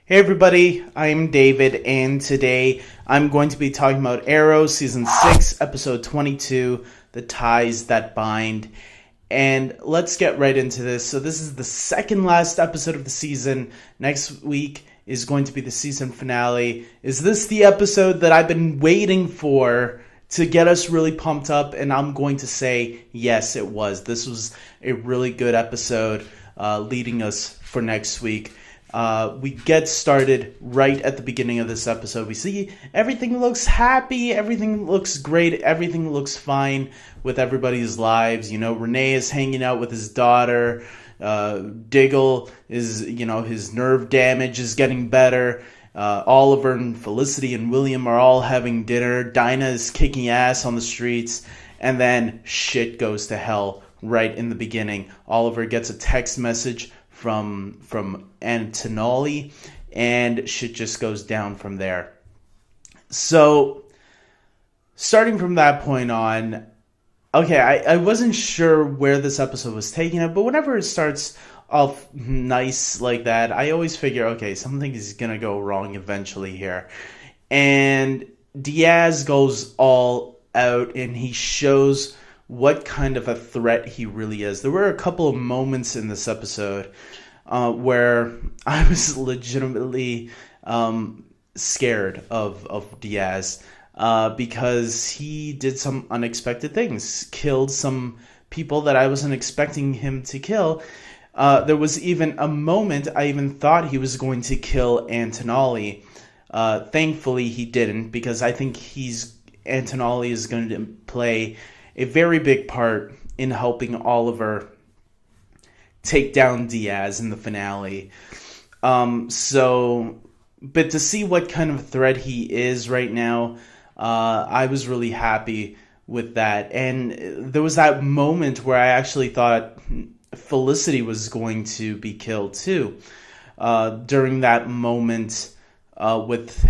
Hey everybody, I'm David, and today I'm going to be talking about Arrow Season 6, Episode 22, The Ties That Bind. And let's get right into this. So this is the second last episode of the season. Next week is going to be the season finale. Is this the episode that I've been waiting for to get us really pumped up? And I'm going to say, yes, it was. This was a really good episode leading us for next week. We get started right at the beginning of this episode. We see everything looks happy, everything looks great, everything looks fine with everybody's lives. You know, Renee is hanging out with his daughter. Diggle is, his nerve damage is getting better. Oliver and Felicity and William are all having dinner. Dinah is kicking ass on the streets. And then shit goes to hell right in the beginning. Oliver gets a text message from Antonelli, and shit just goes down from there. So, starting from that point on, okay, I wasn't sure where this episode was taking it, but whenever it starts off nice like that, I always figure, okay, something is gonna go wrong eventually here. And Diaz goes all out, and he shows what kind of a threat he really is. There were a couple of moments in this episode where I was legitimately scared of Diaz because he did some unexpected things, killed some people that I wasn't expecting him to kill. There was even a moment I even thought he was going to kill Antonelli. Thankfully, he didn't, because I think Antonelli is going to play a very big part in helping Oliver take down Diaz in the finale. But to see what kind of threat he is right now, I was really happy with that. And there was that moment where I actually thought Felicity was going to be killed too. During that moment with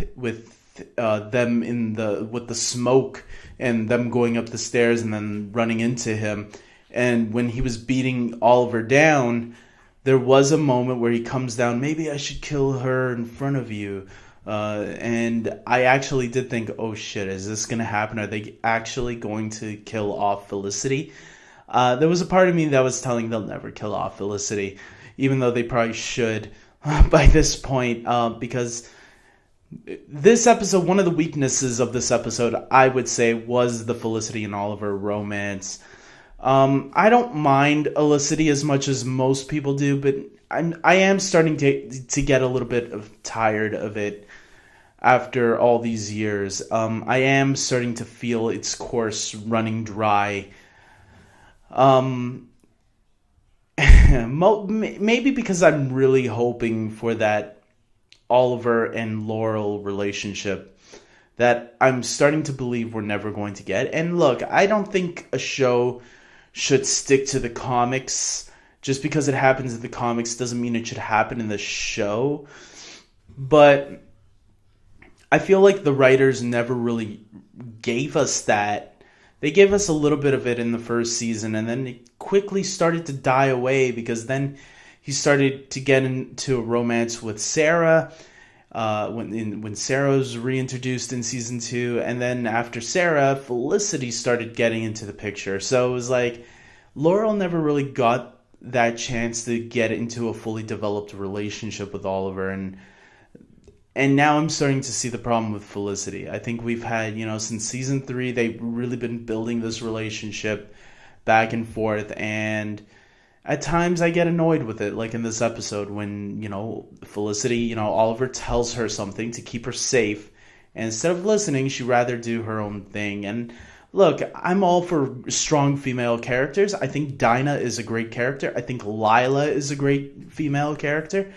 them with the smoke and them going up the stairs and then running into him. And when he was beating Oliver down, there was a moment where he comes down, maybe I should kill her in front of you. And I actually did think, oh shit, is this going to happen? Are they actually going to kill off Felicity? There was a part of me that was telling they'll never kill off Felicity, even though they probably should by this point, because this episode, one of the weaknesses of this episode, I would say, was the Felicity and Oliver romance. I don't mind Felicity as much as most people do, but I am starting to get a little bit tired of it after all these years. I am starting to feel its course running dry. Maybe because I'm really hoping for that Oliver and Laurel relationship that I'm starting to believe we're never going to get. And look, I don't think a show should stick to the comics. Just because it happens in the comics doesn't mean it should happen in the show. But I feel like the writers never really gave us that. They gave us a little bit of it in the first season, and then it quickly started to die away, because then he started to get into a romance with Sarah when Sarah was reintroduced in season 2. And then after Sarah, Felicity started getting into the picture. So it was like Laurel never really got that chance to get into a fully developed relationship with Oliver. And now I'm starting to see the problem with Felicity. I think we've had, since season 3, they've really been building this relationship back and forth, and at times I get annoyed with it, like in this episode when, Felicity, Oliver tells her something to keep her safe, and instead of listening, she'd rather do her own thing. And look, I'm all for strong female characters. I think Dinah is a great character. I think Lila is a great female character.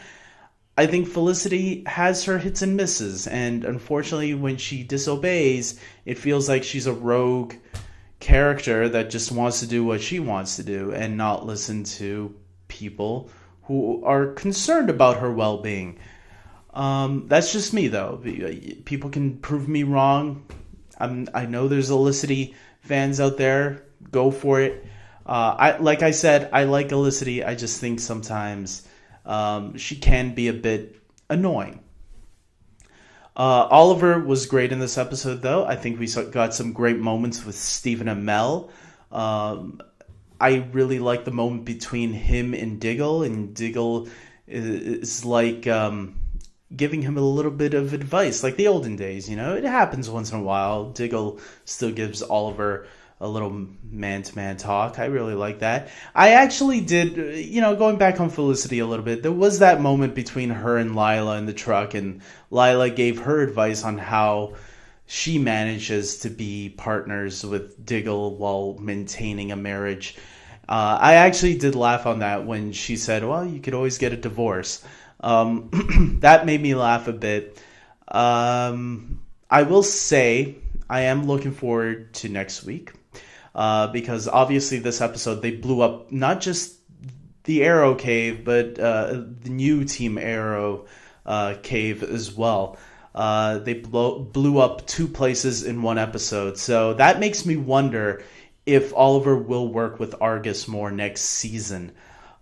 I think Felicity has her hits and misses, and unfortunately when she disobeys, it feels like she's a rogue character that just wants to do what she wants to do and not listen to people who are concerned about her well-being. That's just me, though. People can prove me wrong. I know there's Felicity fans out there. Go for it. Like I said, I like Felicity. I just think sometimes she can be a bit annoying. Oliver was great in this episode, though. I think we got some great moments with Stephen and Mel. I really like the moment between him and Diggle, and Diggle is like giving him a little bit of advice, like the olden days. It happens once in a while. Diggle still gives Oliver a little man-to-man talk. I really like that. I actually did, going back on Felicity a little bit, there was that moment between her and Lila in the truck, and Lila gave her advice on how she manages to be partners with Diggle while maintaining a marriage. I actually did laugh on that when she said, well, you could always get a divorce. That made me laugh a bit. I will say I am looking forward to next week. Because obviously this episode, they blew up not just the Arrow Cave, but the new Team Arrow cave as well. They blew up 2 places in one episode. So that makes me wonder if Oliver will work with Argus more next season.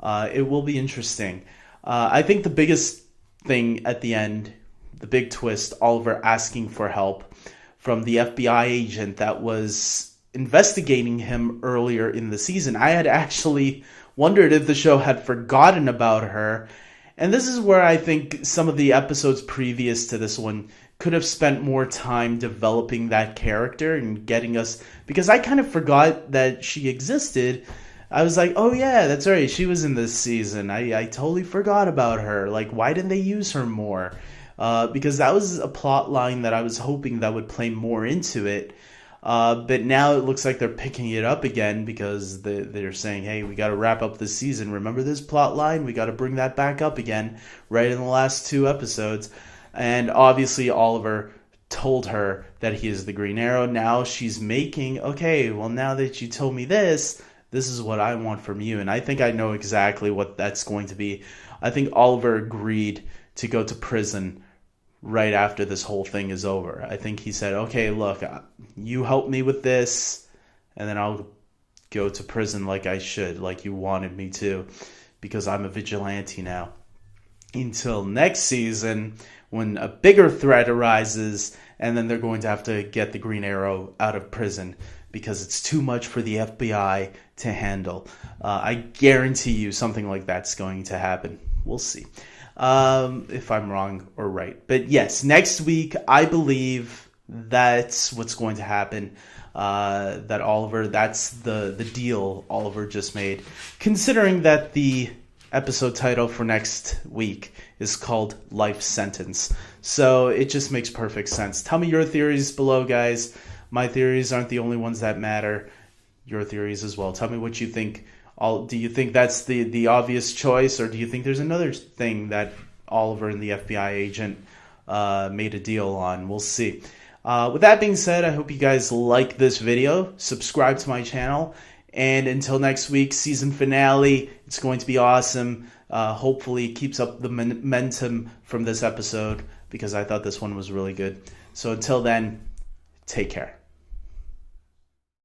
It will be interesting. I think the biggest thing at the end, the big twist, Oliver asking for help from the FBI agent that was investigating him earlier in the season. I had actually wondered if the show had forgotten about her. And this is where I think some of the episodes previous to this one could have spent more time developing that character and getting us, because I kind of forgot that she existed. I was like, oh yeah, that's right, she was in this season. I totally forgot about her. Like, why didn't they use her more? Because that was a plot line that I was hoping that would play more into it. But now it looks like they're picking it up again because they're saying, hey, we got to wrap up this season. Remember this plot line? We got to bring that back up again right in the last 2 episodes. And obviously Oliver told her that he is the Green Arrow. Now she's making, okay, well, now that you told me this is what I want from you. And I think I know exactly what that's going to be. I think Oliver agreed to go to prison right after this whole thing is over. I think he said, okay, look, you help me with this, and then I'll go to prison like I should, like you wanted me to, because I'm a vigilante now. Until next season, when a bigger threat arises, and then they're going to have to get the Green Arrow out of prison, because it's too much for the FBI to handle. I guarantee you something like that's going to happen. We'll see. If I'm wrong or right. But yes, next week, I believe that's what's going to happen. That Oliver, that's the deal Oliver just made. Considering that the episode title for next week is called Life Sentence. So it just makes perfect sense. Tell me your theories below, guys. My theories aren't the only ones that matter. Your theories as well. Tell me what you think. Do you think that's the obvious choice, or do you think there's another thing that Oliver and the FBI agent made a deal on? We'll see. With that being said, I hope you guys like this video. Subscribe to my channel. And until next week, season finale, it's going to be awesome. Hopefully it keeps up the momentum from this episode, because I thought this one was really good. So until then, take care.